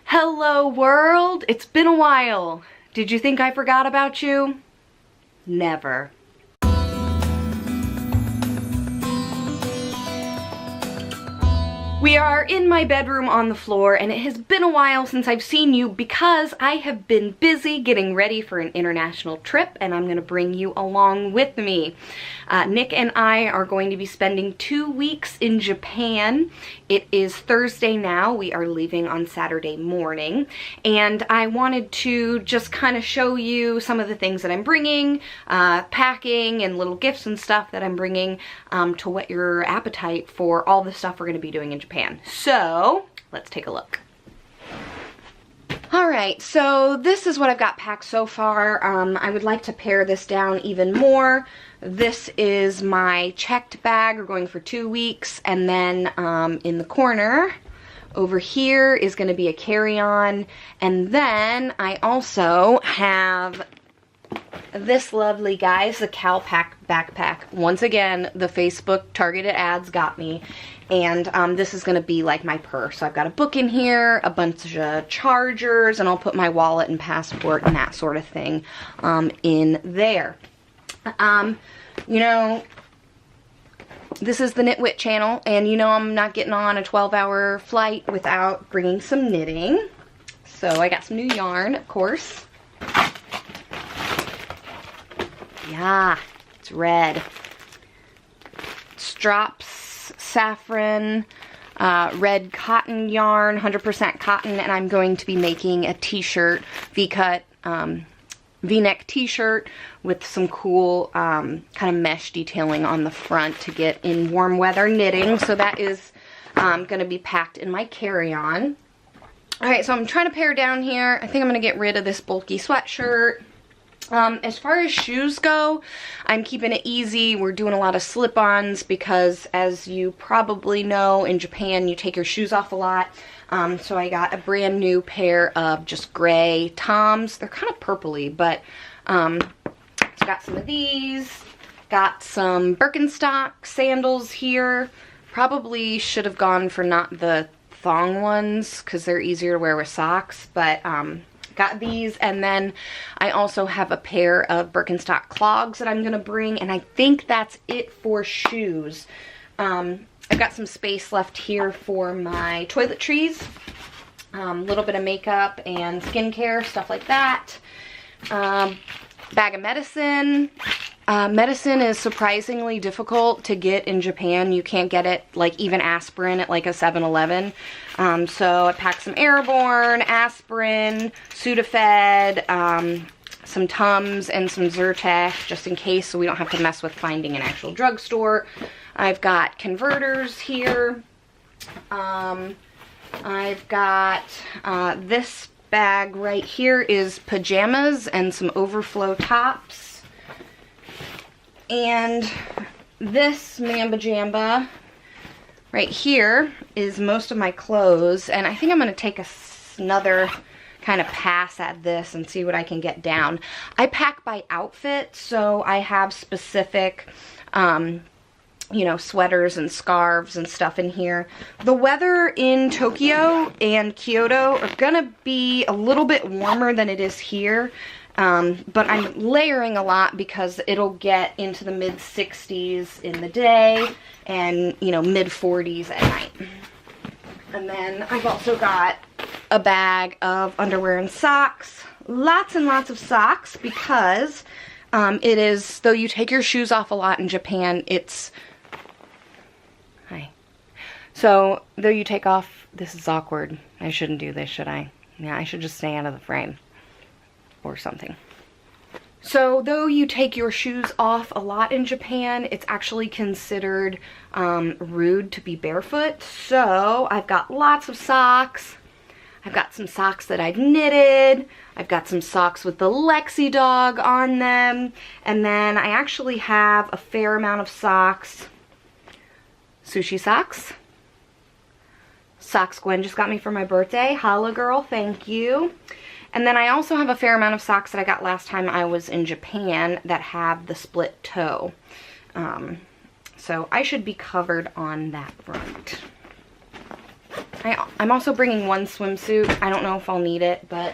Hello world, it's been a while. Did you think I forgot about you? Never. We are in my bedroom on the floor, and it has been a while since I've seen you because I have been busy getting ready for an international trip, and I'm gonna bring you along with me. Nick and I are going to be spending 2 weeks in Japan. It is Thursday now. We are leaving on Saturday morning, and I wanted to just kind of show you some of the things that I'm bringing, packing and little gifts and stuff that I'm bringing to whet your appetite for all the stuff we're going to be doing in Japan. So let's take a look. Alright, so this is what I've got packed so far. I would like to pare this down even more. This is my checked bag. We're going for 2 weeks, and then in the corner over here is going to be a carry-on, and then I also have this lovely, guys, the Calpac backpack. Once again, the Facebook targeted ads got me. And this is going to be like my purse. So I've got a book in here, a bunch of chargers, and I'll put my wallet and passport and that sort of thing in there. You know, this is the Whit channel, and you know I'm not getting on a 12-hour flight without bringing some knitting. So I got some new yarn, of course. Yeah, it's red. Straps, saffron, red cotton yarn, 100% cotton, and I'm going to be making a t-shirt, V-cut, V-neck t-shirt with some cool kind of mesh detailing on the front to get in warm weather knitting. So that is going to be packed in my carry-on. Alright, so I'm trying to pare down here. I think I'm going to get rid of this bulky sweatshirt. As far as shoes go, I'm keeping it easy. We're doing a lot of slip-ons because, as you probably know, in Japan you take your shoes off a lot. So I got a brand new pair of just gray Toms. They're kind of purpley, but so got some of these. Got some Birkenstock sandals here. Probably should have gone for not the thong ones because they're easier to wear with socks, but got these, and then I also have a pair of Birkenstock clogs that I'm gonna bring, and I think that's it for shoes. I've got some space left here for my toiletries, a little bit of makeup and skincare, stuff like that. Bag of medicine. Medicine is surprisingly difficult to get in Japan. You can't get it, like even aspirin, at like a 7-Eleven. So I packed some Airborne, aspirin, Sudafed, some Tums, and some Zyrtec, just in case, so we don't have to mess with finding an actual drugstore. I've got converters here. I've got this bag right here is pajamas and some overflow tops. And this Mamba Jamba right here is most of my clothes, and I think I'm going to take another kind of pass at this and see what I can get down. I pack by outfit, so I have specific, you know, sweaters and scarves and stuff in here. The weather in Tokyo and Kyoto are going to be a little bit warmer than it is here. But I'm layering a lot because it'll get into the mid-60s in the day and, you know, mid-40s at night. And then I've also got a bag of underwear and socks. Lots and lots of socks because it is, though you take your shoes off a lot in Japan, it's... Hi. So, though you take off... This is awkward. I shouldn't do this, should I? Yeah, I should just stay out of the frame. Or something. So though you take your shoes off a lot in Japan, it's actually considered rude to be barefoot. So I've got lots of socks. I've got some socks that I've knitted. I've got some socks with the Lexi dog on them. And then I actually have a fair amount of socks. Sushi socks. Socks Gwen just got me for my birthday. Holla girl, thank you. And then I also have a fair amount of socks that I got last time I was in Japan that have the split toe. So I should be covered on that front. I'm also bringing one swimsuit. I don't know if I'll need it, but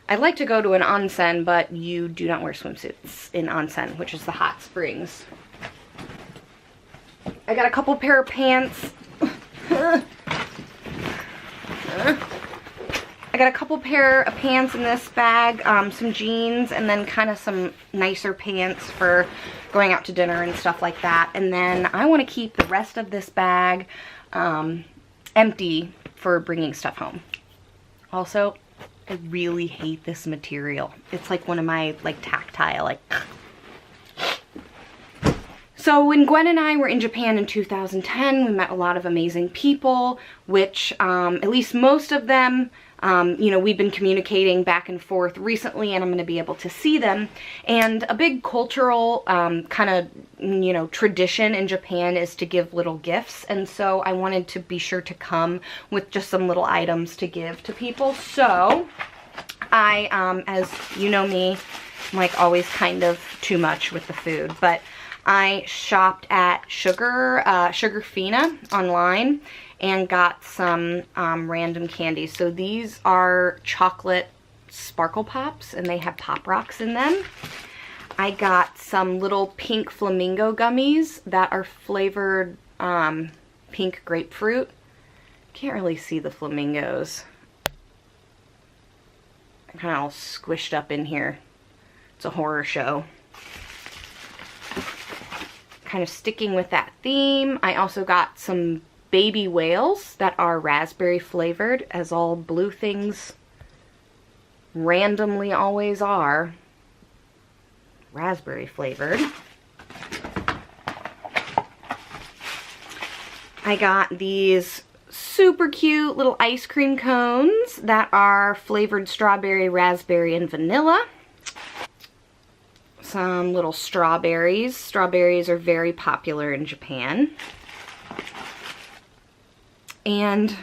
I'd like to go to an onsen, but you do not wear swimsuits in onsen, which is the hot springs. I got a couple pair of pants. I got a couple pair of pants in this bag, some jeans, and then kind of some nicer pants for going out to dinner and stuff like that. And then I want to keep the rest of this bag empty for bringing stuff home. Also, I really hate this material. It's like one of my like tactile, like. So when Gwen and I were in Japan in 2010, we met a lot of amazing people, which at least most of them, you know, we've been communicating back and forth recently, and I'm going to be able to see them. And a big cultural kind of, you know, tradition in Japan is to give little gifts. And so I wanted to be sure to come with just some little items to give to people. So I, as you know me, I'm like always kind of too much with the food, but I shopped at Sugarfina online and got some random candies. So these are chocolate sparkle pops, and they have Pop Rocks in them. I got some little pink flamingo gummies that are flavored pink grapefruit. Can't really see the flamingos. They're kind of all squished up in here. It's a horror show. Kind of sticking with that theme, I also got some baby whales that are raspberry flavored, as all blue things randomly always are. Raspberry flavored. I got these super cute little ice cream cones that are flavored strawberry, raspberry, and vanilla. Some little strawberries. Strawberries are very popular in Japan. And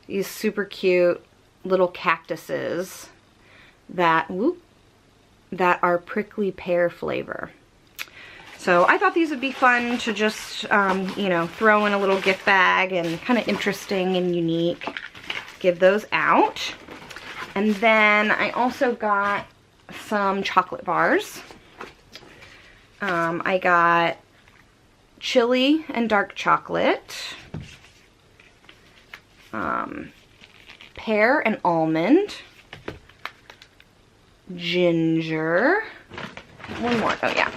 these super cute little cactuses that, that are prickly pear flavor. So I thought these would be fun to just, you know, throw in a little gift bag and kind of interesting and unique. Give those out. And then I also got some chocolate bars. I got chili and dark chocolate, pear and almond, ginger, one more, oh yeah,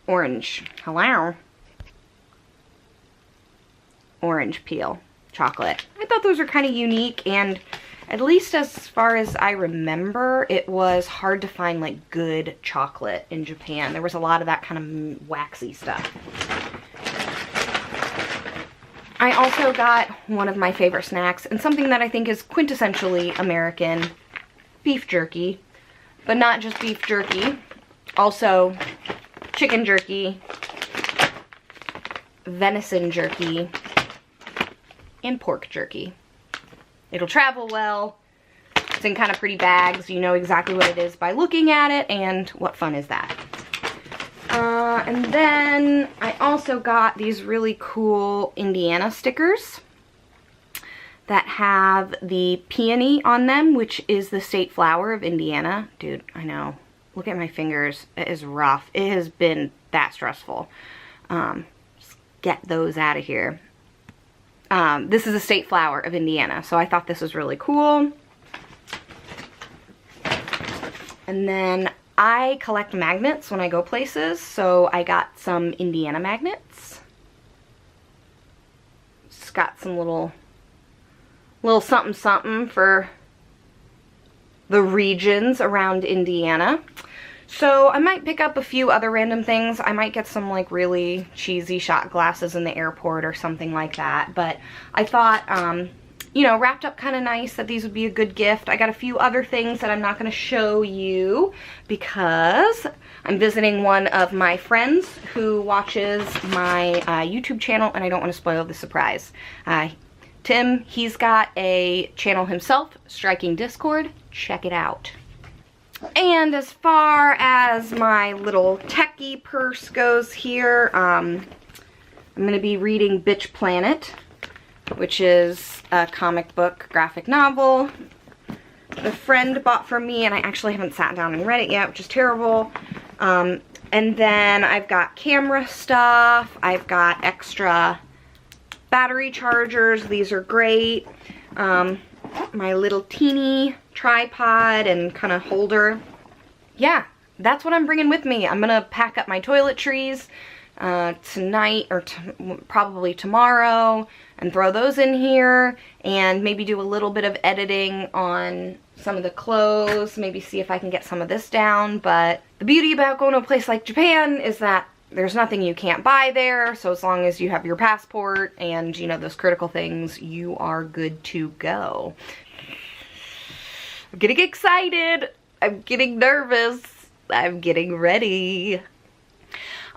orange, hello, orange peel chocolate. I thought those were kind of unique, and at least as far as I remember, it was hard to find like good chocolate in Japan. There was a lot of that kind of waxy stuff. I also got one of my favorite snacks, and something that I think is quintessentially American, beef jerky. But not just beef jerky, also chicken jerky, venison jerky, and pork jerky. It'll travel well. It's in kind of pretty bags. You know exactly what it is by looking at it, and what fun is that? And then I also got these really cool Indiana stickers that have the peony on them, which is the state flower of Indiana. Dude, I know. Look at my fingers. It is rough. It has been that stressful. Just get those out of here. This is a state flower of Indiana, so I thought this was really cool. And then I collect magnets when I go places, so I got some Indiana magnets. Just got some little something something for the regions around Indiana. So I might pick up a few other random things. I might get some like really cheesy shot glasses in the airport or something like that. But I thought, you know, wrapped up kind of nice, that these would be a good gift. I got a few other things that I'm not going to show you because I'm visiting one of my friends who watches my YouTube channel, and I don't want to spoil the surprise. Tim, he's got a channel himself, Striking Discord. Check it out. And as far as my little techie purse goes here, I'm going to be reading Bitch Planet which is a comic book graphic novel a friend bought for me, and I actually haven't sat down and read it yet, which is terrible. And then I've got camera stuff. I've got extra battery chargers. These are great. My little teeny tripod and kind of holder. Yeah, that's what I'm bringing with me. I'm gonna pack up my toiletries tonight or probably tomorrow and throw those in here, and maybe do a little bit of editing on some of the clothes, maybe see if I can get some of this down. But the beauty about going to a place like Japan is that there's nothing you can't buy there, so as long as you have your passport and, you know, those critical things, you are good to go. I'm getting excited. I'm getting nervous. I'm getting ready.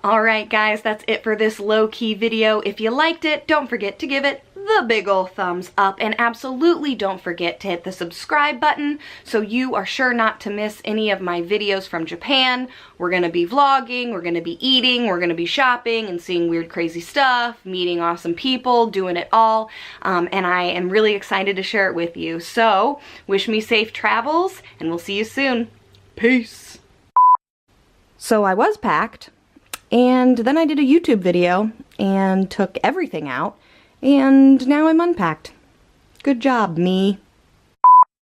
Alright guys, that's it for this low-key video. If you liked it, don't forget to give it the big ol' thumbs up, and absolutely don't forget to hit the subscribe button so you are sure not to miss any of my videos from Japan. We're gonna be vlogging, we're gonna be eating, we're gonna be shopping and seeing weird crazy stuff, meeting awesome people, doing it all, and I am really excited to share it with you. So, wish me safe travels, and we'll see you soon. Peace! So I was packed, and then I did a YouTube video and took everything out, and now I'm unpacked. Good job, me.